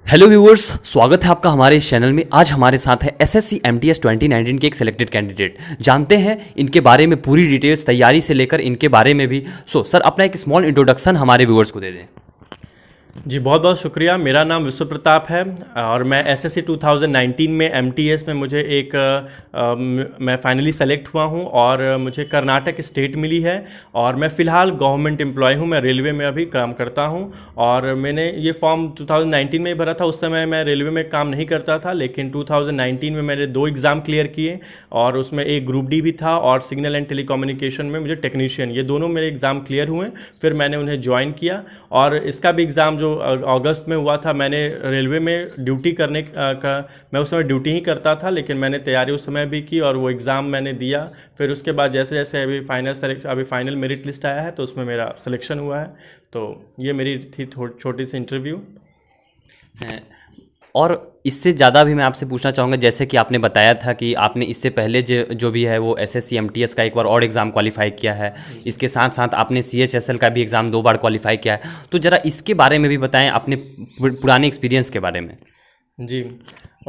Hello viewers, स्वागत है आपका हमारे इस चैनल में। आज हमारे साथ है एसएससी एमटीएस 2019 के एक सिलेक्टेड कैंडिडेट। जानते हैं इनके बारे में पूरी डिटेल्स, तैयारी से लेकर इनके बारे में भी। सर, अपना एक स्मॉल इंट्रोडक्शन हमारे व्यूअर्स को दे दें। जी बहुत बहुत शुक्रिया। मेरा नाम विश्व प्रताप है और मैं एसएससी 2019 में एमटीएस में मुझे मैं फाइनली सेलेक्ट हुआ हूं और मुझे कर्नाटक स्टेट मिली है और मैं फ़िलहाल गवर्नमेंट एम्प्लॉय हूं। मैं रेलवे में अभी काम करता हूं और मैंने ये फॉर्म 2019 में ही भरा था। उस समय मैं रेलवे में काम नहीं करता था, लेकिन 2019 में मैंने 2 एग्ज़ाम क्लियर किए और उसमें एक ग्रुप डी भी था और सिग्नल एंड टेलीकम्युनिकेशन में मुझे टेक्नीशियन, ये दोनों मेरे एग्ज़ाम क्लियर हुए। फिर मैंने उन्हें ज्वाइन किया और इसका भी एग्ज़ाम जो अगस्त में हुआ था, मैंने रेलवे में ड्यूटी करने का मैं उस समय ड्यूटी ही करता था, लेकिन मैंने तैयारी उस समय भी की और वो एग्ज़ाम मैंने दिया। फिर उसके बाद जैसे जैसे अभी फाइनल मेरिट लिस्ट आया है तो उसमें मेरा सिलेक्शन हुआ है। तो ये मेरी थी छोटी सी इंटरव्यू। और इससे ज़्यादा भी मैं आपसे पूछना चाहूँगा, जैसे कि आपने बताया था कि आपने इससे पहले जो भी है वो एसएससी एमटीएस का एक बार और एग्ज़ाम क्वालिफाई किया है। इसके साथ साथ आपने सीएचएसएल का भी एग्ज़ाम 2 बार क्वालिफाई किया है। तो ज़रा इसके बारे में भी बताएं, अपने पुराने एक्सपीरियंस के बारे में। जी,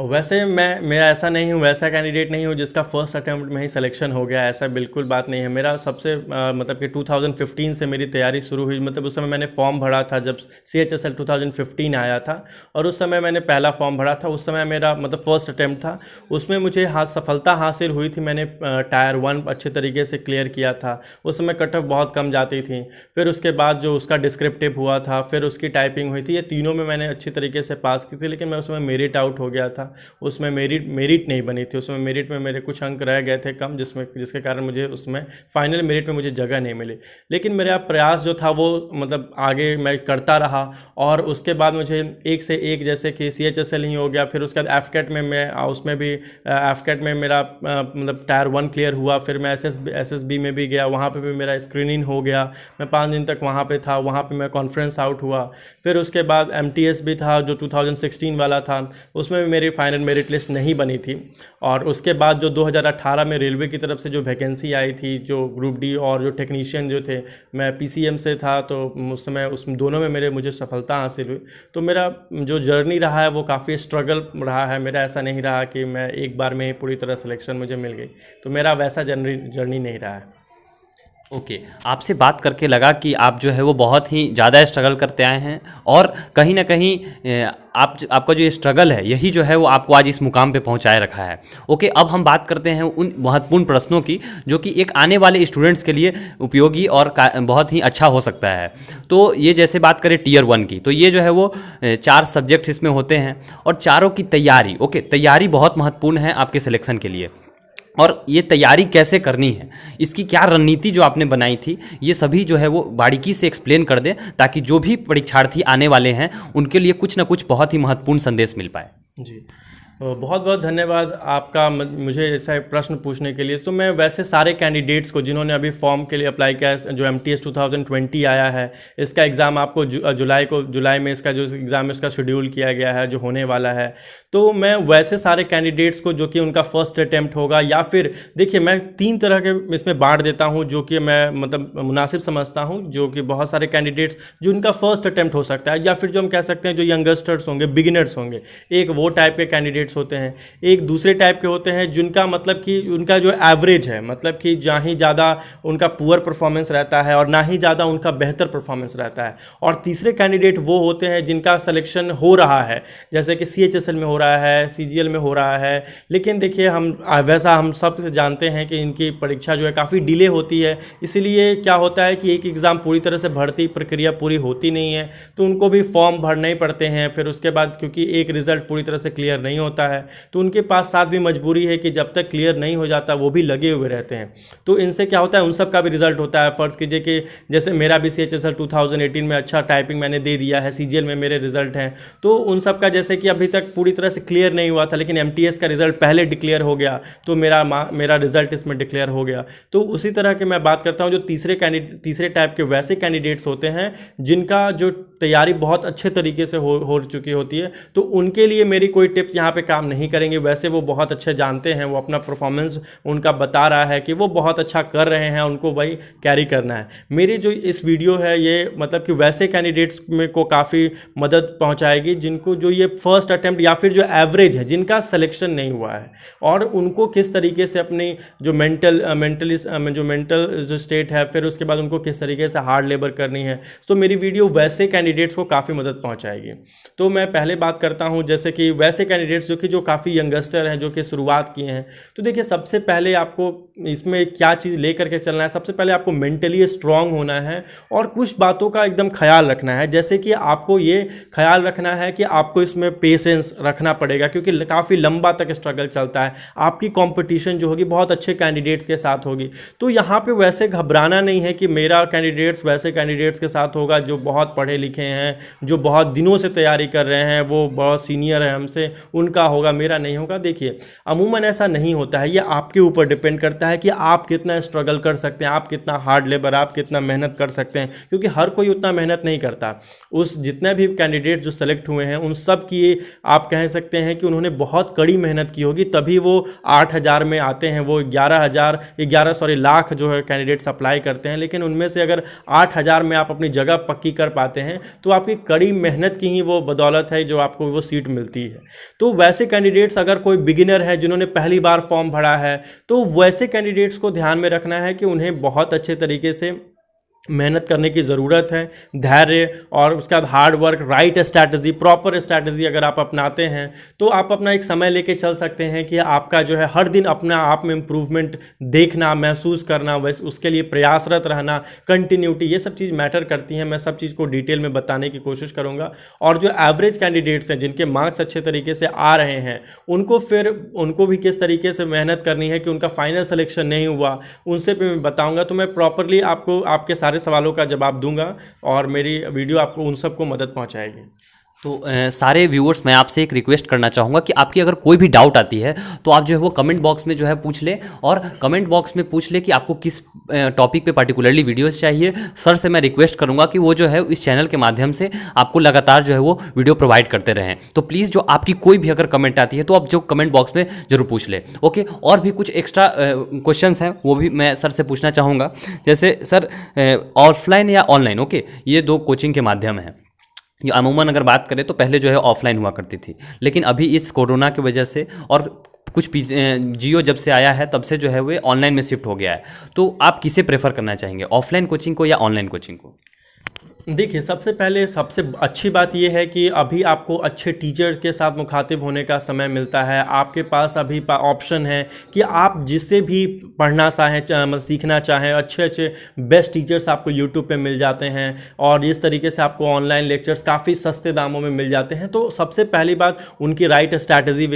वैसे मेरा ऐसा नहीं हूँ, वैसा कैंडिडेट नहीं हूँ जिसका फर्स्ट अटेम्प्ट में ही सिलेक्शन हो गया। ऐसा बिल्कुल बात नहीं है। मेरा सबसे मतलब कि 2015 से मेरी तैयारी शुरू हुई। मतलब उस समय मैंने फॉर्म भरा था जब सीएचएसएल 2015 आया था और उस समय मैंने पहला फॉर्म भरा था। उस समय मेरा मतलब फर्स्ट अटेम्प्ट था, उसमें मुझे सफलता हासिल हुई थी। मैंने टायर 1 अच्छे तरीके से क्लियर किया था। उस समय कट ऑफ बहुत कम जाती थी। फिर उसके बाद जो उसका डिस्क्रिप्टिव हुआ था, फिर उसकी टाइपिंग हुई थी, ये तीनों में मैंने अच्छी तरीके से पास की थी। लेकिन मैं उसमें मेरिट आउट हो गया था, उसमें मेरिट नहीं बनी थी। उसमें मेरिट में मेरे कुछ अंक रह गए थे कम, जिसके कारण मुझे उसमें फाइनल मेरिट में मुझे जगह नहीं मिली। लेकिन मेरा प्रयास जो था वो मतलब आगे मैं करता रहा और उसके बाद मुझे एक से एक, जैसे कि सीएचएसएल ही हो गया, फिर उसके बाद एफकेट में मैं उसमें भी एफकेट में मेरा मतलब टायर 1 क्लियर हुआ। फिर मैं एसएसबी में भी गया, वहाँ पे भी मेरा स्क्रीनिंग हो गया। मैं 5 दिन तक वहाँ पे था, वहाँ पे मैं कॉन्फ्रेंस आउट हुआ। फिर उसके बाद एमटीएस भी था जो 2016 वाला था, उसमें भी मेरी फाइनल मेरिट लिस्ट नहीं बनी थी। और उसके बाद जो 2018 में रेलवे की तरफ से जो वैकेंसी आई थी, जो ग्रुप डी और जो टेक्नीशियन जो थे, मैं पीसीएम से था, तो उस समय उसमें दोनों में मुझे सफलता हासिल हुई। तो मेरा जो जर्नी रहा है वो काफ़ी स्ट्रगल रहा है। मेरा ऐसा नहीं रहा कि मैं एक बार में ही पूरी तरह सिलेक्शन मुझे मिल गई। तो मेरा वैसा जर्नी नहीं रहा है। ओके, आपसे बात करके लगा कि आप जो है वो बहुत ही ज़्यादा स्ट्रगल करते आए हैं और कहीं ना कहीं आपका जो ये स्ट्रगल है यही जो है वो आपको आज इस मुकाम पे पहुंचाए रखा है। ओके, अब हम बात करते हैं उन महत्वपूर्ण प्रश्नों की जो कि एक आने वाले स्टूडेंट्स के लिए उपयोगी और बहुत ही अच्छा हो सकता है। तो ये जैसे बात करें टीयर 1 की, तो ये जो है वो 4 सब्जेक्ट्स इसमें होते हैं और चारों की तैयारी, ओके, तैयारी बहुत महत्वपूर्ण है आपके सिलेक्शन के लिए। और ये तैयारी कैसे करनी है, इसकी क्या रणनीति जो आपने बनाई थी, ये सभी जो है वो बारीकी से एक्सप्लेन कर दें ताकि जो भी परीक्षार्थी आने वाले हैं उनके लिए कुछ ना कुछ बहुत ही महत्वपूर्ण संदेश मिल पाए। जी, बहुत बहुत धन्यवाद आपका मुझे ऐसा प्रश्न पूछने के लिए। तो मैं वैसे सारे कैंडिडेट्स को जिन्होंने अभी फॉर्म के लिए अप्लाई किया है, जो एमटीएस 2020 आया है, इसका एग्ज़ाम आपको जुलाई में इसका जो एग्ज़ाम है उसका शेड्यूल किया गया है जो होने वाला है। तो मैं वैसे सारे कैंडिडेट्स को जो कि उनका फर्स्ट अटैम्प्ट होगा, या फिर देखिए मैं 3 तरह के इसमें बांट देता हूँ जो कि मैं मतलब मुनासिब समझता हूँ। जो कि बहुत सारे कैंडिडेट्स जो उनका फर्स्ट अटैम्प्ट हो सकता है, या फिर जो हम कह सकते हैं जो यंगस्टर्स होंगे, बिगिनर्स होंगे, एक वो टाइप के कैंडिडेट्स होते हैं। एक दूसरे टाइप के होते हैं जिनका मतलब कि उनका जो एवरेज है, मतलब कि ना ही ज़्यादा उनका पुअर परफॉर्मेंस रहता है और ना ही ज़्यादा उनका बेहतर परफॉर्मेंस रहता है। और तीसरे कैंडिडेट वो होते हैं जिनका सिलेक्शन हो रहा है, जैसे कि सीएचएसएल में हो रहा है, सीजीएल में हो रहा है। लेकिन देखिए हम सब जानते हैं कि इनकी परीक्षा जो है काफ़ी डिले होती है। इसीलिए क्या होता है कि एक एग्ज़ाम पूरी तरह से भर्ती प्रक्रिया पूरी होती नहीं है, तो उनको भी फॉर्म भरने ही पड़ते हैं। फिर उसके बाद क्योंकि एक रिज़ल्ट पूरी तरह से क्लियर नहीं होता है, तो उनके पास साथ भी मजबूरी है कि जब तक क्लियर नहीं हो जाता वो भी लगे हुए रहते हैं। तो इनसे क्या होता है, उन सब का भी रिजल्ट होता है। फ़र्ज़ कीजिए कि जैसे मेरा भी सीएचएसएल 2018 में अच्छा टाइपिंग मैंने दे दिया है, सीजीएल में मेरे रिजल्ट हैं, तो उन सब का जैसे कि अभी तक पूरी तरह से क्लियर नहीं हुआ था, लेकिन एमटीएस का रिजल्ट पहले डिक्लेयर हो गया, तो मेरा रिजल्ट इसमें डिक्लेयर हो गया। तो उसी तरह के मैं बात करता हूँ जो तीसरे टाइप के वैसे कैंडिडेट्स होते हैं जिनका जो तैयारी बहुत अच्छे तरीके से हो चुकी होती है। तो उनके लिए मेरी कोई टिप्स यहाँ पे काम नहीं करेंगे, वैसे वो बहुत अच्छे जानते हैं, वो अपना परफॉर्मेंस उनका बता रहा है कि वो बहुत अच्छा कर रहे हैं, उनको वही कैरी करना है। मेरी जो इस वीडियो है ये मतलब कि वैसे कैंडिडेट्स में को काफ़ी मदद पहुंचाएगी जिनको जो ये फर्स्ट अटेम्प्ट या फिर जो एवरेज है, जिनका सिलेक्शन नहीं हुआ है, और उनको किस तरीके से अपनी जो मेंटल जो स्टेट है, फिर उसके बाद उनको किस तरीके से हार्ड लेबर करनी है। तो मेरी वीडियो वैसे कैंडिडेट्स को काफ़ी मदद पहुंचाएगी। तो मैं पहले बात करता हूं जैसे कि वैसे कैंडिडेट्स जो काफ़ी यंगस्टर हैं, जो कि शुरुआत किए हैं। तो देखिए, सबसे पहले आपको इसमें क्या चीज़ लेकर के चलना है, सबसे पहले आपको मेंटली स्ट्रांग होना है और कुछ बातों का एकदम ख्याल रखना है। जैसे कि आपको ये ख्याल रखना है कि आपको इसमें पेशेंस रखना पड़ेगा, क्योंकि काफ़ी लंबा तक स्ट्रगल चलता है। आपकी कंपटीशन जो होगी बहुत अच्छे कैंडिडेट्स के साथ होगी। तो यहाँ पे वैसे घबराना नहीं है कि मेरा कैंडिडेट्स वैसे कैंडिडेट्स के साथ होगा जो बहुत पढ़े लिखे हैं, जो बहुत दिनों से तैयारी कर रहे हैं, वो बहुत सीनियर है हमसे, उनका होगा, मेरा नहीं होगा। देखिए, अमूमन ऐसा नहीं होता है। ये आपके ऊपर डिपेंड करता है कि आप कितना स्ट्रगल कर सकते हैं, आप कितना हार्ड लेबर, आप कितना मेहनत कर सकते हैं, क्योंकि हर कोई उतना मेहनत नहीं करता। उस जितने भी कैंडिडेट जो सेलेक्ट हुए हैं उन सब की आप कह सकते हैं कि उन्होंने बहुत कड़ी मेहनत की होगी, तभी वो 8,000 में आते हैं। वो 11 लाख जो है कैंडिडेट्स अप्लाई करते हैं, लेकिन उनमें से अगर 8,000 में आप अपनी जगह पक्की कर पाते हैं तो आपकी कड़ी मेहनत की ही वो बदौलत है जो आपको वो सीट मिलती है। तो वैसे कैंडिडेट्स, अगर कोई बिगिनर है जिन्होंने पहली बार फॉर्म भरा है, तो वैसे कैंडिडेट्स को ध्यान में रखना है कि उन्हें बहुत अच्छे तरीके से मेहनत करने की ज़रूरत है, धैर्य, और उसके बाद hard work, right strategy, proper strategy अगर आप अपनाते हैं तो आप अपना एक समय लेके चल सकते हैं कि आपका जो है हर दिन अपना आप में इम्प्रूवमेंट देखना, महसूस करना, वैसे उसके लिए प्रयासरत रहना, कंटिन्यूटी, ये सब चीज़ मैटर करती हैं। मैं सब चीज़ को डिटेल में बताने की कोशिश करूँगा। और जो एवरेज कैंडिडेट्स हैं जिनके मार्क्स अच्छे तरीके से आ रहे हैं, उनको भी किस तरीके से मेहनत करनी है कि उनका फाइनल सिलेक्शन नहीं हुआ, उनसे भी मैं बताऊँगा। तो मैं प्रॉपरली आपको आपके सारे सवालों का जवाब दूंगा और मेरी वीडियो आपको उन सबको मदद पहुंचाएगी। तो सारे व्यूअर्स, मैं आपसे एक रिक्वेस्ट करना चाहूँगा कि आपकी अगर कोई भी डाउट आती है तो आप जो है वो कमेंट बॉक्स में जो है पूछ ले, और कमेंट बॉक्स में पूछ ले कि आपको किस टॉपिक पे पार्टिकुलरली वीडियोस चाहिए। सर से मैं रिक्वेस्ट करूँगा कि वो जो है इस चैनल के माध्यम से आपको लगातार जो है वो वीडियो प्रोवाइड करते रहें। तो प्लीज़ जो आपकी कोई भी अगर कमेंट आती है तो आप जो कमेंट बॉक्स में जरूर पूछ ले। ओके, और भी कुछ एक्स्ट्रा क्वेश्चंस हैं वो भी मैं सर से पूछना चाहूँगा। जैसे सर, ऑफलाइन या ऑनलाइन, ओके, ये दो कोचिंग के माध्यम हैं। ये अमूमन अगर बात करें तो पहले जो है ऑफलाइन हुआ करती थी, लेकिन अभी इस कोरोना की वजह से और कुछ जियो जब से आया है तब से जो है वो ऑनलाइन में शिफ्ट हो गया है। तो आप किसे प्रेफर करना चाहेंगे, ऑफलाइन कोचिंग को या ऑनलाइन कोचिंग को? देखिए, सबसे पहले सबसे अच्छी बात यह है कि अभी आपको अच्छे टीचर के साथ मुखातिब होने का समय मिलता है। आपके पास अभी ऑप्शन है कि आप जिससे भी पढ़ना चाहें, सीखना चाहें, अच्छे अच्छे बेस्ट टीचर्स आपको यूट्यूब पे मिल जाते हैं, और इस तरीके से आपको ऑनलाइन लेक्चर्स काफ़ी सस्ते दामों में मिल जाते हैं। तो सबसे पहली बात उनकी राइट स्ट्रैटेजी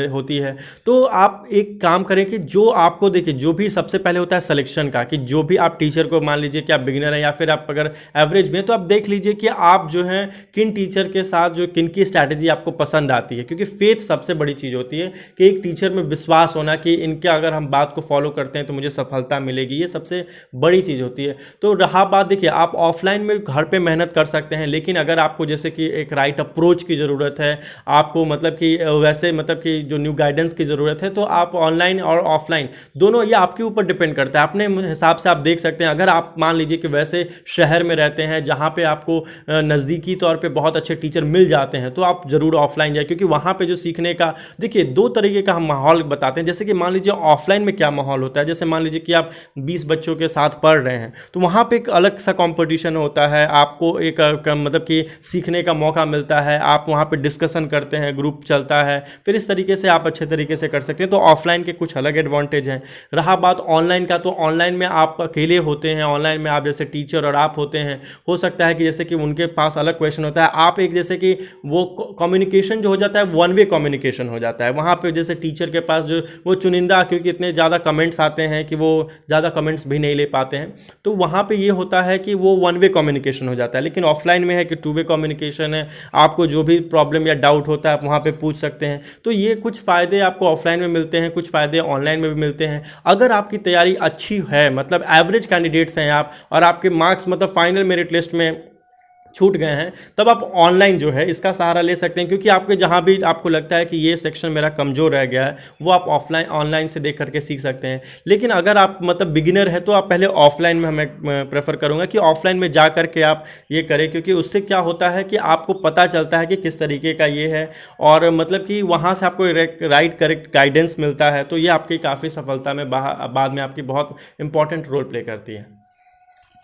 होती है। तो आप एक काम करें कि जो आपको, देखिए, जो भी सबसे पहले होता है सिलेक्शन का, कि जो भी आप टीचर को, मान लीजिए कि आप बिगिनर हैं या फिर आप अगर एवरेज में, तो देख लीजिए कि आप जो हैं किन टीचर के साथ, जो किन की स्ट्रैटेजी आपको पसंद आती है, क्योंकि फेथ सबसे बड़ी चीज़ होती है कि एक टीचर में विश्वास होना कि इनके अगर हम बात को फॉलो करते हैं तो मुझे सफलता मिलेगी, ये सबसे बड़ी चीज़ होती है। तो रहा बात, देखिए, आप ऑफलाइन में घर पे मेहनत कर सकते हैं, लेकिन अगर आपको जैसे कि एक राइट अप्रोच की ज़रूरत है, आपको मतलब कि वैसे मतलब कि जो न्यू गाइडेंस की ज़रूरत है, तो आप ऑनलाइन और ऑफलाइन दोनों, ये आपके ऊपर डिपेंड करता है। अपने हिसाब से आप देख सकते हैं। अगर आप मान लीजिए कि वैसे शहर में रहते हैं जहाँ पे आपको नज़दीकी तौर पे बहुत अच्छे टीचर मिल जाते हैं, तो आप ज़रूर ऑफलाइन जाए, क्योंकि वहाँ पे जो सीखने का, देखिए, दो तरीके का हम माहौल बताते हैं। जैसे कि मान लीजिए ऑफलाइन में क्या माहौल होता है, जैसे मान लीजिए कि आप 20 बच्चों के साथ पढ़ रहे हैं, तो वहाँ पे एक अलग सा कंपटीशन होता है, आपको एक मतलब कि सीखने का मौका मिलता है, आप वहाँ पे डिस्कशन करते हैं, ग्रुप चलता है, फिर इस तरीके से आप अच्छे तरीके से कर सकते हैं। तो ऑफलाइन के कुछ अलग एडवांटेज हैं। रहा बात ऑनलाइन का, तो ऑनलाइन में आप अकेले होते हैं, ऑनलाइन में आप जैसे टीचर और आप होते हैं, हो सकता है कि जैसे कि उनके पास अलग क्वेश्चन होता है, आप एक जैसे कि वो कम्युनिकेशन जो हो जाता है वन वे कम्युनिकेशन हो जाता है वहाँ पे, जैसे टीचर के पास जो वो चुनिंदा, क्योंकि इतने ज़्यादा कमेंट्स आते हैं कि वो ज़्यादा कमेंट्स भी नहीं ले पाते हैं, तो वहाँ पे ये होता है कि वो वन वे कम्युनिकेशन हो जाता है। लेकिन ऑफलाइन में है कि टू वे कम्युनिकेशन है, आपको जो भी प्रॉब्लम या डाउट होता है आप वहाँ पे पूछ सकते हैं। तो ये कुछ फ़ायदे आपको ऑफलाइन में मिलते हैं, कुछ फ़ायदे ऑनलाइन में भी मिलते हैं। अगर आपकी तैयारी अच्छी है, मतलब एवरेज कैंडिडेट्स हैं आप, और आपके मार्क्स मतलब फाइनल मेरिट लिस्ट में छूट गए हैं, तब आप ऑनलाइन जो है इसका सहारा ले सकते हैं, क्योंकि आपके जहाँ भी आपको लगता है कि ये सेक्शन मेरा कमज़ोर रह गया है वो आप ऑफलाइन ऑनलाइन से देख करके सीख सकते हैं। लेकिन अगर आप मतलब बिगिनर है तो आप पहले ऑफलाइन में हमें प्रेफर करूँगा कि ऑफलाइन में जा करके आप ये करें, क्योंकि उससे क्या होता है कि आपको पता चलता है कि किस तरीके का ये है, और मतलब कि वहाँ से आपको राइट करेक्ट गाइडेंस मिलता है, तो ये आपकी काफ़ी सफलता में बाद में आपकी बहुत इंपॉर्टेंट रोल प्ले करती है।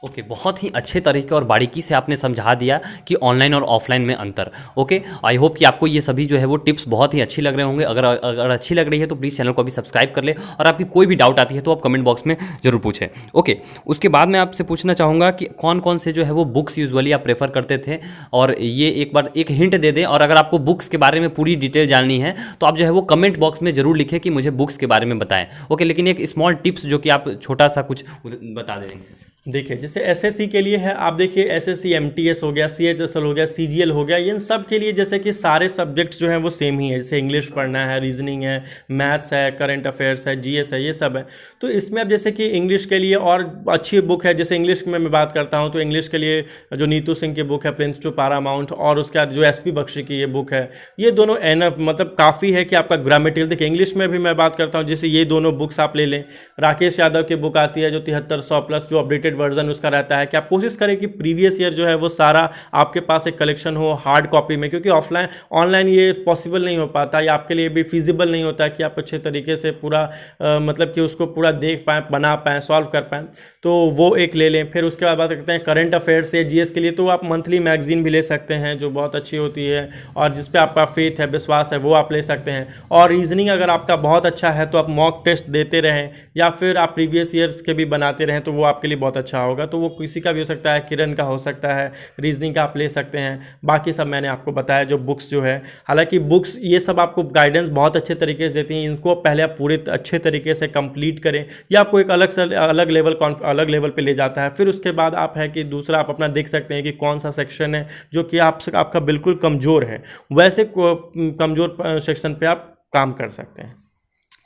ओके, बहुत ही अच्छे तरीके और बारीकी से आपने समझा दिया कि ऑनलाइन और ऑफलाइन में अंतर। ओके, आई होप कि आपको ये सभी जो है वो टिप्स बहुत ही अच्छी लग रहे होंगे। अगर अच्छी लग रही है तो प्लीज़ चैनल को अभी सब्सक्राइब कर ले, और आपकी कोई भी डाउट आती है तो आप कमेंट बॉक्स में जरूर पूछें। ओके, उसके बाद मैं आपसे पूछना चाहूँगा कि कौन कौन से जो है वो बुक्स यूजुअली आप प्रेफर करते थे, और ये एक बार एक हिंट दे दें, और अगर आपको बुक्स के बारे में पूरी डिटेल जाननी है तो आप जो है वो कमेंट बॉक्स में जरूर लिखें कि मुझे बुक्स के बारे में बताएं। ओके, लेकिन एक स्मॉल टिप्स जो कि आप छोटा सा कुछ बता देंगे। देखिए, जैसे एसएससी के लिए है, आप देखिए एसएससी एमटीएस हो गया, सीएचएसएल हो गया, सीजीएल हो गया, इन सब के लिए जैसे कि सारे सब्जेक्ट्स जो हैं वो सेम ही है। जैसे इंग्लिश पढ़ना है, रीजनिंग है, मैथ्स है, करंट अफेयर्स है, जीएस है, ये सब है। तो इसमें अब जैसे कि इंग्लिश के लिए और अच्छी बुक है, जैसे इंग्लिश में मैं बात करता हूँ तो इंग्लिश के लिए जो नीतू सिंह की बुक है प्रिंस टू पारामाउंट, और उसके बाद जो एसपी बख्शी की ये बुक है, ये दोनों एनफ मतलब काफ़ी है कि आपका ग्रामेटिकल। देखिए इंग्लिश में भी मैं बात करता हूँ, जैसे ये दोनों बुक्स आप ले लें। राकेश यादव की बुक आती है जो 7300 प्लस जो अपडेटेड वर्जन उसका रहता है, कि आप कोशिश करें कि प्रीवियस ईयर जो है वो सारा आपके पास एक कलेक्शन हो हार्ड कॉपी में, क्योंकि ऑफलाइन ऑनलाइन ये पॉसिबल नहीं हो पाता, या आपके लिए भी फिजिबल नहीं होता कि आप अच्छे तरीके से पूरा मतलब कि उसको पूरा देख पाएँ, बना पाएँ, सॉल्व कर पाएँ। तो वो एक ले लें। फिर उसके बाद बात करते हैं करंट अफेयर्स या जीएस के लिए, तो आप मंथली मैगजीन भी ले सकते हैं जो बहुत अच्छी होती है और जिस पे आपका फेथ है, विश्वास है, वो आप ले सकते हैं। और रीजनिंग अगर आपका बहुत अच्छा है तो आप मॉक टेस्ट देते रहें, या फिर आप प्रीवियस ईयर्स के भी बनाते रहें, तो वो आपके लिए बहुत अच्छा होगा। तो वो किसी का भी हो सकता है, किरण का हो सकता है, रीजनिंग का आप ले सकते हैं। बाकी सब मैंने आपको बताया जो बुक्स जो है, हालांकि बुक्स ये सब आपको गाइडेंस बहुत अच्छे तरीके से देती हैं, इनको पहले आप पूरे अच्छे तरीके से कंप्लीट करें, या आपको एक अलग लेवल पे ले जाता है। फिर उसके बाद आप है कि दूसरा आप अपना देख सकते हैं कि कौन सा सेक्शन है जो कि आपका बिल्कुल कमज़ोर है, वैसे कमज़ोर सेक्शन पे आप काम कर सकते हैं।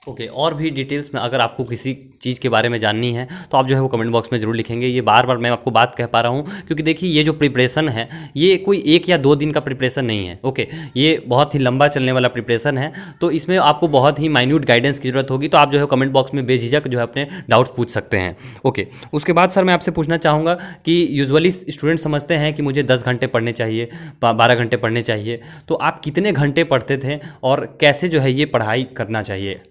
ओके, और भी डिटेल्स में अगर आपको किसी चीज़ के बारे में जाननी है तो आप जो है वो कमेंट बॉक्स में ज़रूर लिखेंगे। ये बार बार मैं आपको बात कह पा रहा हूँ क्योंकि देखिए ये जो प्रिपरेशन है ये कोई 1 या 2 दिन का प्रिपरेशन नहीं है। ओके, ये बहुत ही लंबा चलने वाला प्रिपरेशन है, तो इसमें आपको बहुत ही माइन्यूट गाइडेंस की ज़रूरत होगी। तो आप जो है कमेंट बॉक्स में बेझिझक जो है अपने डाउट्स पूछ सकते हैं। ओके, उसके बाद सर मैं आपसे पूछना चाहूँगा कि यूजुअली स्टूडेंट समझते हैं कि मुझे 10 घंटे पढ़ने चाहिए, 12 घंटे पढ़ने चाहिए, तो आप कितने घंटे पढ़ते थे और कैसे जो है ये पढ़ाई करना चाहिए?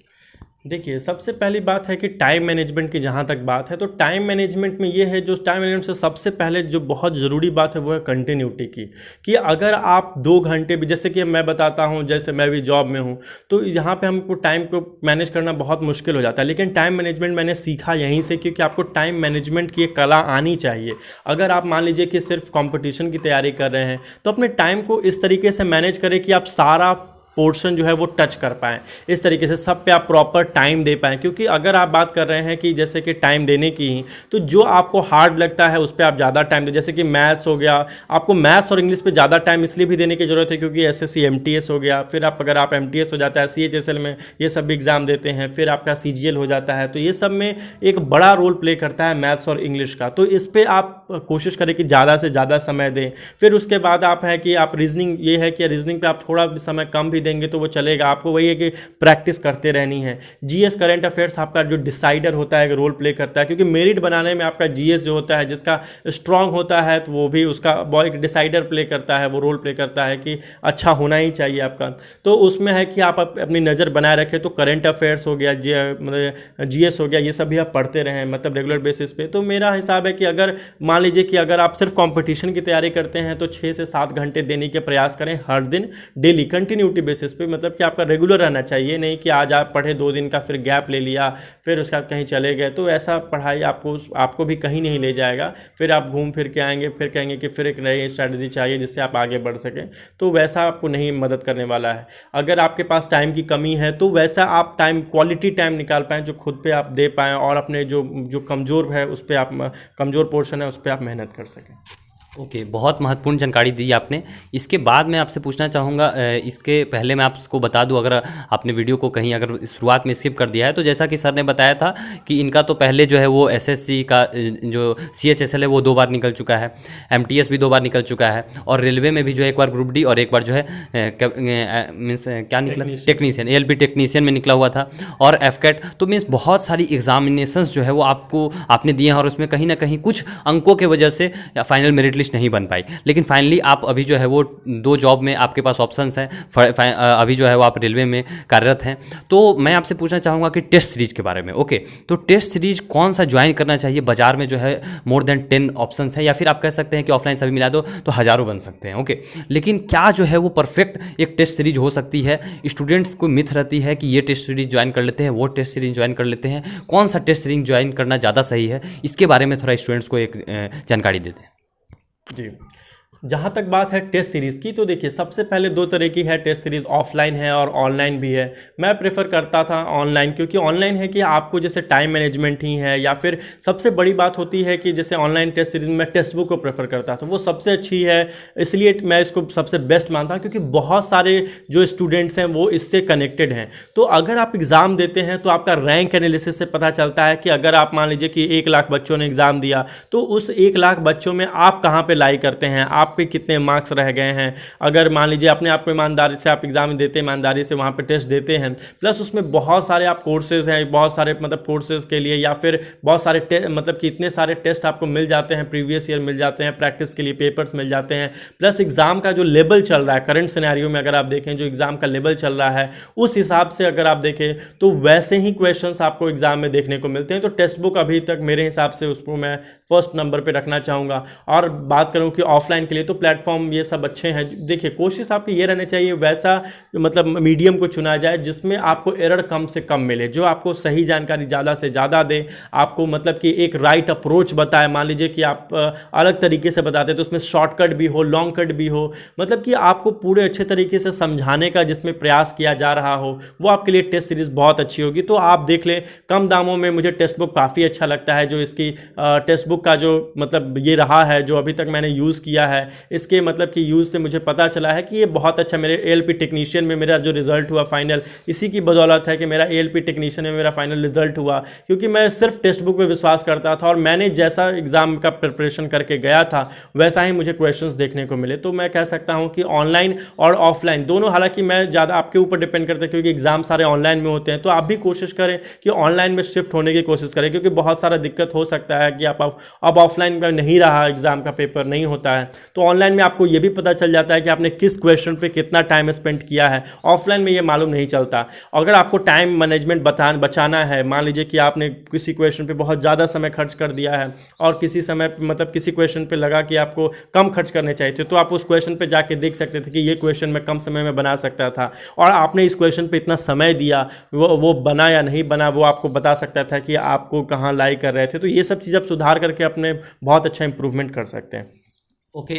देखिए, सबसे पहली बात है कि टाइम मैनेजमेंट की जहाँ तक बात है, तो टाइम मैनेजमेंट में ये है, जो टाइम मैनेजमेंट से सबसे पहले जो बहुत ज़रूरी बात है वो है कंटिन्यूटी की। कि अगर आप 2 घंटे भी, जैसे कि मैं बताता हूँ, जैसे मैं भी जॉब में हूँ, तो यहाँ पे हमको टाइम को मैनेज करना बहुत मुश्किल हो जाता है। लेकिन टाइम मैनेजमेंट मैंने सीखा यहीं से, क्योंकि आपको टाइम मैनेजमेंट की एक कला आनी चाहिए। अगर आप मान लीजिए कि सिर्फ कॉम्पिटिशन की तैयारी कर रहे हैं तो अपने टाइम को इस तरीके से मैनेज करें कि आप सारा पोर्शन जो है वो टच कर पाएँ, इस तरीके से सब पे आप प्रॉपर टाइम दे पाएँ। क्योंकि अगर आप बात कर रहे हैं कि जैसे कि टाइम देने की ही, तो जो आपको हार्ड लगता है उस पर आप ज़्यादा टाइम दें। जैसे कि मैथ्स हो गया, आपको मैथ्स और इंग्लिश पे ज़्यादा टाइम इसलिए भी देने की ज़रूरत है क्योंकि एसएससी एमटीएस हो गया, फिर अगर आप एमटीएस हो जाता है, सीएचएसएल में ये सब भी एग्ज़ाम देते हैं, फिर आपका सीजीएल हो जाता है, तो ये सब में एक बड़ा रोल प्ले करता है मैथ्स और इंग्लिश का। तो इस पर आप कोशिश करें कि ज़्यादा से ज़्यादा समय दें। फिर उसके बाद आप है कि आप रीजनिंग, ये है कि रीजनिंग पे आप थोड़ा भी समय कम भी देंगे तो वो चलेगा, आपको वही है कि प्रैक्टिस करते रहनी है। जीएस करंट अफेयर्स आपका जो डिसाइडर होता है, रोल प्ले करता है, क्योंकि मेरिट बनाने में आपका जीएस जो होता है, जिसका स्ट्रांग होता है, तो वो भी उसका एक डिसाइडर प्ले करता है, वो रोल प्ले करता है कि अच्छा होना ही चाहिए आपका। तो उसमें है कि आप अपनी नज़र बनाए रखें। तो करंट अफेयर्स हो गया, मतलब जीएस हो गया, ये सब भी आप पढ़ते रहें, मतलब रेगुलर बेसिस पे। तो मेरा हिसाब है कि अगर मान लीजिए कि अगर आप सिर्फ कंपटीशन की तैयारी करते हैं तो 6 से 7 घंटे देने के प्रयास करें हर दिन, डेली कंटिन्यूटी बेसिस पे। मतलब कि आपका रेगुलर रहना चाहिए, नहीं कि आज आप पढ़े 2 दिन का फिर गैप ले लिया, फिर उसके बाद कहीं चले गए, तो ऐसा पढ़ाई आपको भी कहीं नहीं ले जाएगा। फिर आप घूम फिर के आएंगे, फिर कहेंगे कि फिर एक नई स्ट्रैटेजी चाहिए जिससे आप आगे बढ़ सकें, तो वैसा आपको नहीं मदद करने वाला है। अगर आपके पास टाइम की कमी है तो वैसा आप टाइम, क्वालिटी टाइम निकाल पाएँ जो खुद पे आप दे पाएँ, और अपने जो कमज़ोर है उस पर आप, कमज़ोर पोर्शन है उस पर आप मेहनत कर सकें। ओके, बहुत महत्वपूर्ण जानकारी दी आपने। इसके बाद मैं आपसे पूछना चाहूँगा, इसके पहले मैं आपको बता दूँ, अगर आपने वीडियो को कहीं अगर शुरुआत में स्किप कर दिया है, तो जैसा कि सर ने बताया था कि इनका तो पहले जो है वो एसएससी का जो सीएचएसएल है वो 2 बार निकल चुका है, एमटीएस भी 2 बार निकल चुका है, और रेलवे में भी जो है एक बार ग्रुप डी और एक बार जो है मीन्स क्या निकला, टेक्नीशियन, एएलपी टेक्नीशियन में निकला हुआ था, और एफकेट। तो मीन्स बहुत सारी एग्जामिनेशंस जो है वो आपने दिए हैं, और उसमें कहीं ना कहीं कुछ अंकों के वजह से फाइनल मेरिट लिस्ट नहीं बन पाई। लेकिन फाइनली आप अभी जो है वो 2 जॉब में आपके पास ऑप्शंस हैं, अभी जो है वो आप रेलवे में कार्यरत हैं। तो मैं आपसे पूछना चाहूँगा कि टेस्ट सीरीज के बारे में। ओके, तो टेस्ट सीरीज कौन सा ज्वाइन करना चाहिए? बाजार में जो है मोर देन 10 ऑप्शंस है, या फिर आप कह सकते हैं कि ऑफलाइन सभी मिला दो तो हज़ारों बन सकते हैं। ओके, लेकिन क्या जो है वो परफेक्ट एक टेस्ट सीरीज हो सकती है? स्टूडेंट्स को मिथ रहती है कि ये टेस्ट सीरीज ज्वाइन कर लेते हैं, वो टेस्ट सीरीज ज्वाइन कर लेते हैं, कौन सा टेस्ट सीरीज ज्वाइन करना ज़्यादा सही है? इसके बारे में थोड़ा स्टूडेंट्स को एक जानकारी दे दें। जी, जहाँ तक बात है टेस्ट सीरीज़ की, तो देखिए सबसे पहले 2 तरह की है टेस्ट सीरीज़, ऑफलाइन है और ऑनलाइन भी है। मैं प्रेफर करता था ऑनलाइन, क्योंकि ऑनलाइन है कि आपको जैसे टाइम मैनेजमेंट ही है, या फिर सबसे बड़ी बात होती है कि जैसे ऑनलाइन टेस्ट सीरीज़ में टेक्स्ट बुक को प्रेफर करता था, वो सबसे अच्छी है, इसलिए मैं इसको सबसे बेस्ट मानता हूँ, क्योंकि बहुत सारे जो स्टूडेंट्स हैं वो इससे कनेक्टेड हैं। तो अगर आप एग्ज़ाम देते हैं तो आपका रैंक एनालिसिस से पता चलता है कि अगर आप मान लीजिए कि 1 लाख बच्चों ने एग्ज़ाम दिया, तो उस 1 लाख बच्चों में आप कहाँ पर लाई करते हैं, आपके कितने मार्क्स रह गए हैं। अगर मान लीजिए अपने आप को ईमानदारी से आप एग्जाम देते हैं, ईमानदारी से वहाँ पे टेस्ट देते हैं, प्लस उसमें बहुत सारे आप कोर्सेज हैं, बहुत सारे मतलब कोर्सेज के लिए, या फिर बहुत सारे मतलब कि इतने सारे टेस्ट आपको मिल जाते हैं, प्रीवियस ईयर मिल जाते हैं, प्रैक्टिस के लिए पेपर्स मिल जाते हैं, प्लस एग्जाम का जो लेवल चल रहा है करंट सिनेरियो में, अगर आप देखें जो एग्जाम का लेवल चल रहा है उस हिसाब से अगर आप देखें तो वैसे ही क्वेश्चंस आपको एग्जाम में देखने को मिलते हैं। तो टेक्स्ट बुक अभी तक मेरे हिसाब से उसको मैं फर्स्ट नंबर पे रखना चाहूँगा। और बात करूँ कि ऑफलाइन के लिए, तो प्लेटफॉर्म ये सब अच्छे हैं। देखिए कोशिश आपकी ये रहनी चाहिए वैसा मतलब मीडियम को चुना जाए जिसमें आपको एरर कम से कम मिले, जो आपको सही जानकारी ज़्यादा से ज़्यादा दे, आपको मतलब कि एक राइट अप्रोच बताए। मान लीजिए कि आप अलग तरीके से बताते तो उसमें शॉर्टकट भी हो, लॉन्ग कट भी हो, मतलब कि आपको पूरे अच्छे तरीके से समझाने का जिसमें प्रयास किया जा रहा हो, वो आपके लिए टेस्ट सीरीज़ बहुत अच्छी होगी। तो आप देख लें, कम दामों में मुझे टेक्स्ट बुक काफ़ी अच्छा लगता है। जो इसकी टेक्स्ट बुक का जो मतलब ये रहा है, जो अभी तक मैंने यूज़ किया है, इसके मतलब कि यूज़ से मुझे पता चला है कि ये बहुत अच्छा, मेरे एएलपी टेक्नीशियन में मेरा जो रिजल्ट हुआ फाइनल, इसी की बदौलत है कि मेरा एएलपी टेक्नीशियन में मेरा फाइनल रिजल्ट हुआ, क्योंकि मैं सिर्फ टेक्स्ट बुक पे विश्वास करता था और मैंने जैसा एग्ज़ाम का प्रिपरेशन करके गया था वैसा ही मुझे क्वेश्चंस देखने को मिले। तो मैं कह सकता हूँ कि ऑनलाइन और ऑफलाइन दोनों, हालांकि मैं ज़्यादा आपके ऊपर डिपेंड करता है क्योंकि एग्ज़ाम सारे ऑनलाइन में होते हैं, तो आप भी कोशिश करें कि ऑनलाइन में शिफ्ट होने की कोशिश करें, क्योंकि बहुत सारा दिक्कत हो सकता है कि आप अब ऑफलाइन में नहीं रहा, एग्ज़ाम का पेपर नहीं होता है, तो ऑनलाइन में आपको ये भी पता चल जाता है कि आपने किस क्वेश्चन पे कितना टाइम स्पेंड किया है। ऑफलाइन में ये मालूम नहीं चलता। अगर आपको टाइम मैनेजमेंट बचाना है, मान लीजिए कि आपने किसी क्वेश्चन पे बहुत ज़्यादा समय खर्च कर दिया है और किसी समय मतलब किसी क्वेश्चन पे लगा कि आपको कम खर्च करने चाहिए थे, तो आप उस क्वेश्चन पे जाके देख सकते थे कि ये क्वेश्चन मैं कम समय में बना सकता था, और आपने इस क्वेश्चन पे इतना समय दिया, वो बना या नहीं बना वो आपको बता सकता था कि आपको कहाँ लाई कर रहे थे। तो ये सब चीज़ आप सुधार करके अपने बहुत अच्छा इंप्रूवमेंट कर सकते हैं। ओके,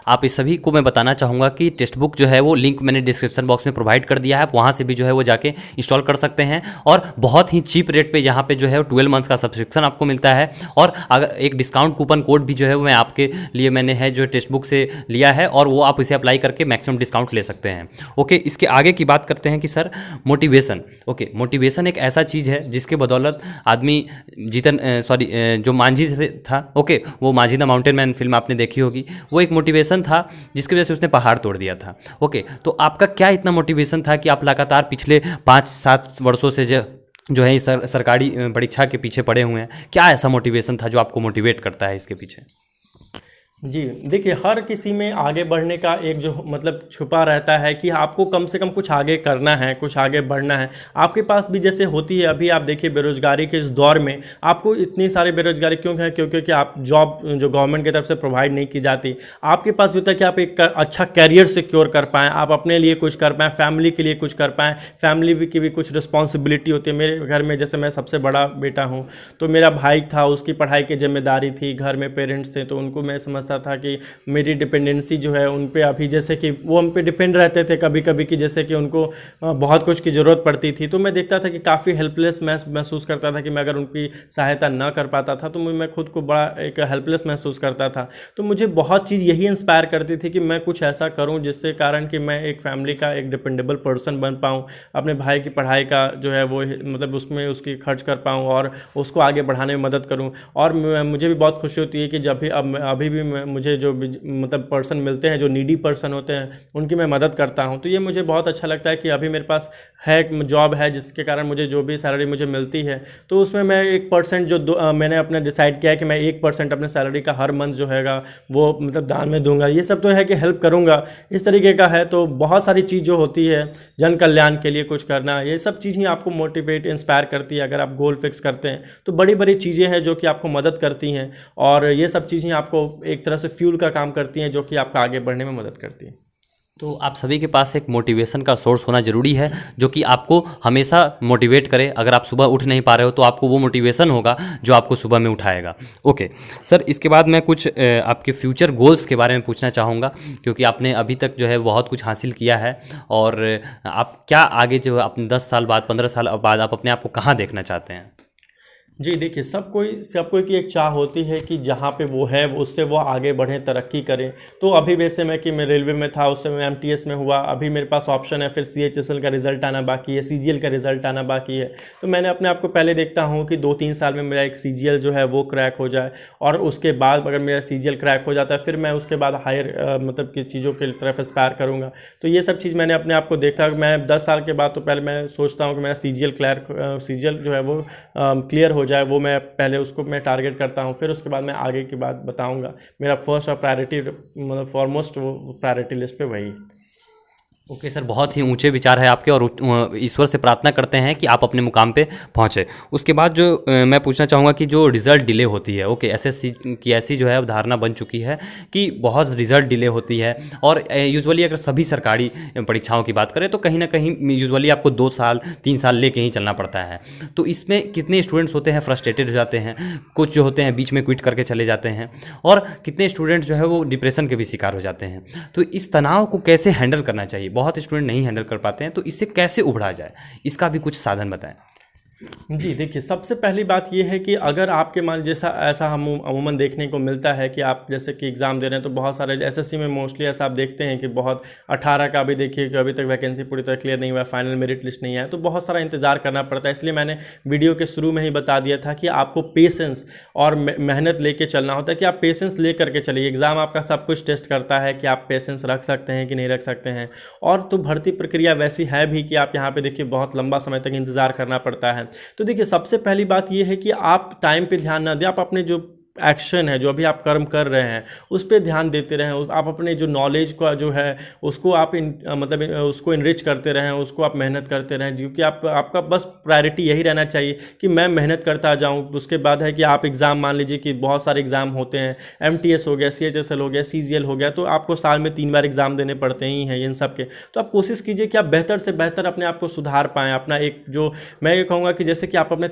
आप इस सभी को मैं बताना चाहूँगा कि टेक्स्ट बुक जो है वो लिंक मैंने डिस्क्रिप्शन बॉक्स में प्रोवाइड कर दिया है, आप वहाँ से भी जो है वो जाके इंस्टॉल कर सकते हैं, और बहुत ही चीप रेट पे यहाँ पे जो है 12 मंथ का सब्सक्रिप्शन आपको मिलता है, और अगर एक डिस्काउंट कूपन कोड भी जो है वो मैं आपके लिए मैंने है जो टेक्स्ट बुक से लिया है, और वो आप इसे अप्लाई करके मैक्सिमम डिस्काउंट ले सकते हैं। ओके, इसके आगे की बात करते हैं कि सर मोटिवेशन। ओके, मोटिवेशन एक ऐसा चीज़ है जिसके बदौलत आदमी जो मांझी से था, ओके, वो Manjhi the mountain man film आपने देखी होगी, वो एक मोटिवेशन था जिसकी वजह से उसने पहाड़ तोड़ दिया था। ओके, तो आपका क्या इतना मोटिवेशन था कि आप लगातार पिछले 5-7 वर्षों से जो है इस सरकारी परीक्षा के पीछे पड़े हुए हैं? क्या ऐसा मोटिवेशन था जो आपको मोटिवेट करता है इसके पीछे? जी, देखिए हर किसी में आगे बढ़ने का एक जो मतलब छुपा रहता है कि आपको कम से कम कुछ आगे करना है, कुछ आगे बढ़ना है। आपके पास भी जैसे होती है, अभी आप देखिए बेरोजगारी के इस दौर में आपको इतनी सारी बेरोजगारी क्यों है, क्योंकि आप जॉब जो गवर्नमेंट की तरफ से प्रोवाइड नहीं की जाती। आपके पास भी होता है कि आप एक अच्छा कैरियर सिक्योर कर पाएँ, आप अपने लिए कुछ कर पाएँ, फैमिली के लिए कुछ कर पाएँ, फैमिली की भी कुछ रिस्पॉन्सिबिलिटी होती है। मेरे घर में जैसे मैं सबसे बड़ा बेटा हूँ, तो मेरा भाई था, उसकी पढ़ाई की जिम्मेदारी थी, घर में पेरेंट्स थे, तो उनको मैं समझ समझता था कि मेरी डिपेंडेंसी जो है उन पे अभी, जैसे कि वो हम पे डिपेंड रहते थे कभी कभी कि जैसे कि उनको बहुत कुछ की ज़रूरत पड़ती थी, तो मैं देखता था कि काफ़ी हेल्पलेस महसूस करता था कि मैं अगर उनकी सहायता ना कर पाता था तो मैं खुद को बड़ा एक हेल्पलेस महसूस करता था। तो मुझे बहुत चीज़ यही इंस्पायर करती थी कि मैं कुछ ऐसा करूं जिससे कारण कि मैं एक फैमिली का एक डिपेंडेबल पर्सन बन पाऊं, अपने भाई की पढ़ाई का जो है वो मतलब उसमें उसकी खर्च कर पाऊं और उसको आगे बढ़ाने में मदद करूं। और मुझे भी बहुत खुशी होती है कि जब भी अभी भी मुझे जो मतलब पर्सन मिलते हैं जो नीडी पर्सन होते हैं उनकी मैं मदद करता हूं, तो ये मुझे बहुत अच्छा लगता है कि अभी मेरे पास है एक जॉब है जिसके कारण मुझे जो भी सैलरी मुझे मिलती है तो उसमें मैं 1% जो मैंने अपने डिसाइड किया है कि मैं 1% अपने सैलरी का हर मंथ जो हैगा वो मतलब दान में दूंगा। ये सब तो है कि हेल्प करूंगा, इस तरीके का है। तो बहुत सारी चीज़ जो होती है जन कल्याण के लिए कुछ करना, ये सब चीज़ ही आपको मोटिवेट इंस्पायर करती है। अगर आप गोल फिक्स करते हैं तो बड़ी बड़ी चीज़ें हैं जो कि आपको मदद करती हैं, और ये सब चीज़ें आपको एक तरह से फ्यूल का काम करती हैं जो कि आपका आगे बढ़ने में मदद करती हैं। तो आप सभी के पास एक मोटिवेशन का सोर्स होना ज़रूरी है जो कि आपको हमेशा मोटिवेट करे। अगर आप सुबह उठ नहीं पा रहे हो तो आपको वो मोटिवेशन होगा जो आपको सुबह में उठाएगा। ओके सर, इसके बाद मैं कुछ आपके फ्यूचर गोल्स के बारे में पूछना चाहूँगा, क्योंकि आपने अभी तक जो है बहुत कुछ हासिल किया है, और आप क्या आगे जो है अपने 10 साल बाद 15 साल बाद आप अपने आप को कहाँ देखना चाहते हैं? जी देखिए, सब कोई की एक चाह होती है कि जहाँ पे वो है उससे वो आगे बढ़ें, तरक्की करें। तो अभी वैसे मैं कि मैं रेलवे में था, उससे मैं एमटीएस में हुआ, अभी मेरे पास ऑप्शन है, फिर सीएचएसएल का रिजल्ट आना बाकी है, सीजीएल का रिजल्ट आना बाकी है। तो मैंने अपने आप को पहले देखता हूँ कि 2-3 साल में मेरा एक सीजीएल जो है वो क्रैक हो जाए, और उसके बाद अगर मेरा सीजीएल क्रैक हो जाता है फिर मैं उसके बाद हायर मतलब कि चीज़ों की तरफ एस्पायर करूँगा। तो ये सब चीज़ मैंने अपने आप को देखा। मैं 10 साल के बाद तो पहले मैं सोचता हूँ कि मेरा सीजीएल जो है वो क्लियर हो जाए, वो मैं पहले उसको मैं टारगेट करता हूँ, फिर उसके बाद मैं आगे की बात बताऊँगा। मेरा फर्स्ट और प्रायोरिटी मतलब फॉरमोस्ट वो प्रायोरिटी लिस्ट पे वही है। ओके सर, बहुत ही ऊंचे विचार है आपके, और ईश्वर से प्रार्थना करते हैं कि आप अपने मुकाम पे पहुंचे। उसके बाद जो मैं पूछना चाहूँगा कि जो रिज़ल्ट डिले होती है, ओके एसएससी की ऐसी जो है धारणा बन चुकी है कि बहुत रिज़ल्ट डिले होती है, और यूजुअली अगर सभी सरकारी परीक्षाओं की बात करें तो कहीं ना कहीं यूजुअली आपको 2 साल 3 साल लेके ही चलना पड़ता है। तो इसमें कितने स्टूडेंट्स होते हैं फ्रस्ट्रेटेड हो जाते हैं, कुछ जो होते हैं बीच में क्विट करके चले जाते हैं, और कितने स्टूडेंट्स जो है वो डिप्रेशन के भी शिकार हो जाते हैं। तो इस तनाव को कैसे हैंडल करना चाहिए? बहुत स्टूडेंट नहीं हैंडल कर पाते हैं, तो इससे कैसे उभरा जाए, इसका भी कुछ साधन बताएं। जी देखिए, सबसे पहली बात ये है कि अगर आपके मान जैसा ऐसा हम अमूमन देखने को मिलता है कि आप जैसे कि एग्ज़ाम दे रहे हैं, तो बहुत सारे एसएससी में मोस्टली ऐसा आप देखते हैं कि बहुत 18 का अभी देखिए कि अभी तक वैकेंसी पूरी तरह क्लियर नहीं हुआ है, फाइनल मेरिट लिस्ट नहीं है, तो बहुत सारा इंतजार करना पड़ता है। इसलिए मैंने वीडियो के शुरू में ही बता दिया था कि आपको पेशेंस और मेहनत लेके चलना होता है, कि आप पेशेंस ले करके चलिए। एग्ज़ाम आपका सब कुछ टेस्ट करता है कि आप पेशेंस रख सकते हैं कि नहीं रख सकते हैं। और तो भर्ती प्रक्रिया वैसी है भी कि आप यहाँ पे देखिए बहुत लंबा समय तक इंतज़ार करना पड़ता है। तो देखिए, सबसे पहली बात यह है कि आप टाइम पे ध्यान ना दें, आप अपने जो एक्शन है, जो अभी आप कर्म कर रहे हैं उस पर ध्यान देते रहें। आप अपने जो नॉलेज का जो है उसको आप मतलब उसको इनरिच करते रहें, उसको आप मेहनत करते रहें, क्योंकि आपका बस प्रायोरिटी यही रहना चाहिए कि मैं मेहनत करता जाऊं। उसके बाद है कि आप एग्ज़ाम, मान लीजिए कि बहुत सारे एग्ज़ाम होते हैं, एमटीएस हो गया, सीएचएसएल हो गया, सीजीएल हो गया, तो आपको साल में 3 बार एग्ज़ाम देने पड़ते ही हैं इन सब के। तो आप कोशिश कीजिए कि आप बेहतर से बेहतर अपने आप को सुधार पाएँ। अपना एक जो मैं ये कहूँगा कि जैसे कि आप अपने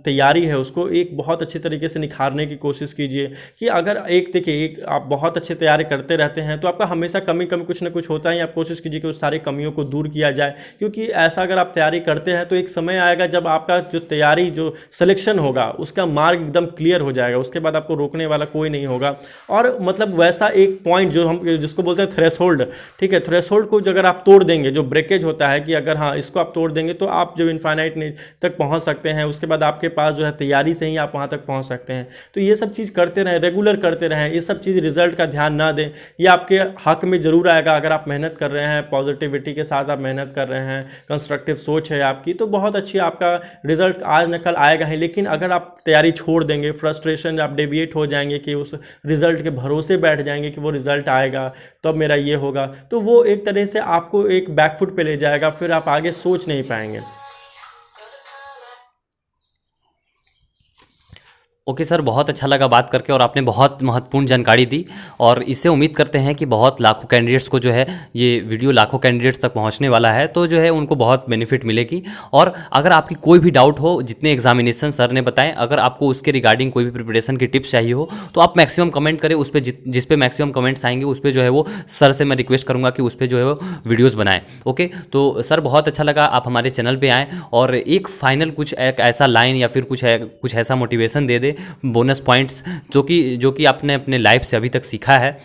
तैयारी है उसको एक बहुत अच्छे तरीके से निखारने की कोशिश कीजिए। कि अगर देखिए आप बहुत अच्छे तैयारी करते रहते हैं तो आपका हमेशा कमी कुछ ना कुछ होता है। आप कोशिश कीजिए कि उस सारी कमियों को दूर किया जाए, क्योंकि ऐसा अगर आप तैयारी करते हैं तो एक समय आएगा जब आपका जो तैयारी जो सिलेक्शन होगा उसका मार्ग एकदम क्लियर हो जाएगा, उसके बाद आपको रोकने वाला कोई नहीं होगा। और मतलब वैसा एक पॉइंट जो हम जिसको बोलते हैं थ्रेशोल्ड, ठीक है, थ्रेशोल्ड को अगर आप तोड़ देंगे, जो ब्रेकेज होता है कि अगर हाँ इसको आप तोड़ देंगे तो आप जो इनफाइनाइट तक पहुंच सकते हैं। उसके बाद आपके पास जो है तैयारी से ही आप वहां तक पहुंच सकते हैं। तो ये सब चीज़ करते रहें, रेगुलर करते रहें। ये सब चीज़ रिजल्ट का ध्यान ना दें, ये आपके हक में ज़रूर आएगा अगर आप मेहनत कर रहे हैं, पॉजिटिविटी के साथ आप मेहनत कर रहे हैं, कंस्ट्रक्टिव सोच है आपकी, तो बहुत अच्छी आपका रिजल्ट आज न कल आएगा ही। लेकिन अगर आप तैयारी छोड़ देंगे, फ्रस्ट्रेशन आप डेविएट हो जाएंगे कि उस रिजल्ट के भरोसे बैठ जाएंगे कि वो रिजल्ट आएगा तब मेरा ये होगा, तो वो एक तरह से आपको एक बैकफुट पे ले जाएगा, फिर आप आगे सोच नहीं पाएंगे। ओके सर, बहुत अच्छा लगा बात करके और आपने बहुत महत्वपूर्ण जानकारी दी और इससे उम्मीद करते हैं कि बहुत लाखों कैंडिडेट्स को जो है ये वीडियो लाखों कैंडिडेट्स तक पहुंचने वाला है, तो जो है उनको बहुत बेनिफिट मिलेगी। और अगर आपकी कोई भी डाउट हो, जितने एग्जामिनेशन सर ने बताएं, अगर आपको उसके रिगार्डिंग कोई भी प्रिपरेशन की टिप्स चाहिए हो तो आप मैक्सिमम कमेंट करें उस पर, जिस पे मैक्सिमम कमेंट्स आएंगे उस पर जो है वो सर से मैं रिक्वेस्ट करूँगा कि उस पर जो है वो वीडियोज़ बनाएं। ओके, तो सर बहुत अच्छा लगा आप हमारे चैनल पर आएँ और एक फाइनल कुछ एक ऐसा लाइन या फिर कुछ ऐसा मोटिवेशन दे दे, बोनस पॉइंट्स जो कि आपने अपने लाइफ से अभी तक सीखा है,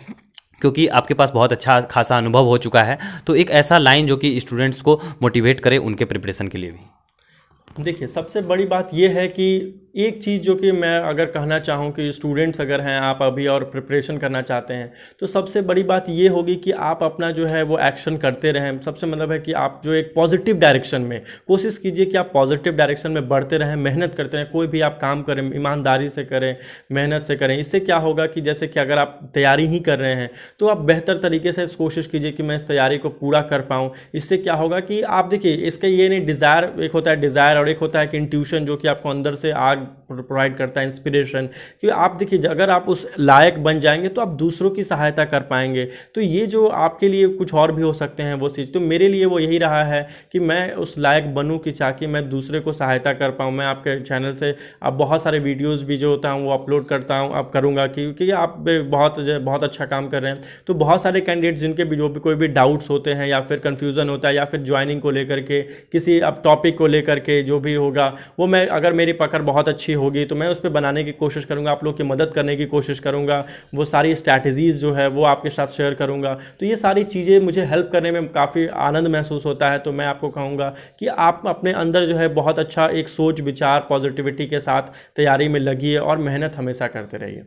क्योंकि आपके पास बहुत अच्छा खासा अनुभव हो चुका है। तो एक ऐसा लाइन जो कि स्टूडेंट्स को मोटिवेट करे उनके प्रिपरेशन के लिए भी। देखिए, सबसे बड़ी बात यह है कि एक चीज़ जो कि मैं अगर कहना चाहूँ कि स्टूडेंट्स अगर हैं, आप अभी और प्रिपरेशन करना चाहते हैं, तो सबसे बड़ी बात ये होगी कि आप अपना जो है वो एक्शन करते रहें। सबसे मतलब है कि आप जो एक पॉजिटिव डायरेक्शन में कोशिश कीजिए कि आप पॉजिटिव डायरेक्शन में बढ़ते रहें, मेहनत करते रहें। कोई भी आप काम करें ईमानदारी से करें, मेहनत से करें। इससे क्या होगा कि जैसे कि अगर आप तैयारी ही कर रहे हैं तो आप बेहतर तरीके से कोशिश कीजिए कि मैं इस तैयारी को पूरा कर पाऊँ। इससे क्या होगा कि आप देखिए, इसका ये नहीं, डिज़ायर एक होता है डिज़ायर और एक होता है कि इंट्यूशन, जो कि आपको अंदर से आग प्रोवाइड करता है, इंस्पिरेशन। कि आप देखिए, अगर आप उस लायक बन जाएंगे तो आप दूसरों की सहायता कर पाएंगे। तो ये जो आपके लिए कुछ और भी हो सकते हैं वो चीज़, तो मेरे लिए वो यही रहा है कि मैं उस लायक बनूं कि ताकि मैं दूसरे को सहायता कर पाऊँ। मैं आपके चैनल से अब बहुत सारे वीडियोस भी जो होता हूँ वो अपलोड करता हूँ, अब करूँगा, क्योंकि आप बहुत अच्छा काम कर रहे हैं। तो बहुत सारे कैंडिडेट्स जिनके भी जो भी कोई भी डाउट्स होते हैं या फिर कन्फ्यूज़न होता है या फिर ज्वाइनिंग को लेकर के, किसी अब टॉपिक को लेकर के जो भी होगा, वो मैं अगर मेरी पकड़ बहुत अच्छी होगी तो मैं उस पर बनाने की कोशिश करूंगा, आप लोग की मदद करने की कोशिश करूंगा, वो सारी स्ट्रैटेजीज़ जो है वो आपके साथ शेयर करूंगा। तो ये सारी चीज़ें मुझे हेल्प करने में काफ़ी आनंद महसूस होता है। तो मैं आपको कहूँगा कि आप अपने अंदर जो है बहुत अच्छा एक सोच विचार पॉजिटिविटी के साथ तैयारी में लगिए और मेहनत हमेशा करते रहिए।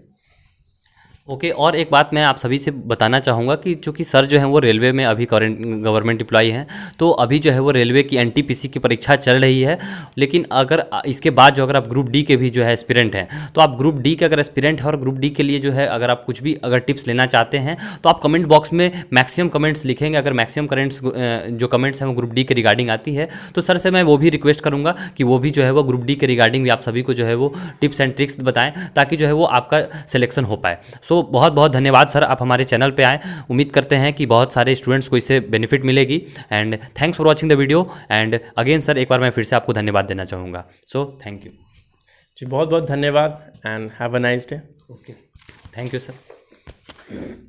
ओके, और एक बात मैं आप सभी से बताना चाहूँगा कि चूँकि सर जो हैं वो रेलवे में अभी करंट गवर्नमेंट एम्प्लॉई हैं, तो अभी जो है वो रेलवे की एनटीपीसी की परीक्षा चल रही है। लेकिन अगर इसके बाद जो अगर आप ग्रुप डी के भी जो है एस्पिरेंट हैं, तो आप ग्रुप डी के अगर एस्पिरेंट हैं और ग्रुप डी के लिए जो है अगर आप कुछ भी अगर टिप्स लेना चाहते हैं तो आप कमेंट बॉक्स में मैक्सिमम कमेंट्स लिखेंगे। अगर मैक्सिमम जो कमेंट्स हैं वो ग्रुप डी के रिगार्डिंग आती है तो सर से मैं वो भी रिक्वेस्ट करूँगा कि वो भी जो है वो ग्रुप डी के रिगार्डिंग भी आप सभी को जो है वो टिप्स एंड ट्रिक्स बताएं, ताकि जो है वो आपका सिलेक्शन हो पाए। सो बहुत बहुत धन्यवाद सर, आप हमारे चैनल पे आए। उम्मीद करते हैं कि बहुत सारे स्टूडेंट्स को इससे बेनिफिट मिलेगी। And thanks for watching the video. And again sir, एक बार मैं फिर से आपको धन्यवाद देना चाहूँगा। सो थैंक यू जी, बहुत बहुत धन्यवाद and have a nice day. Okay, thank you sir.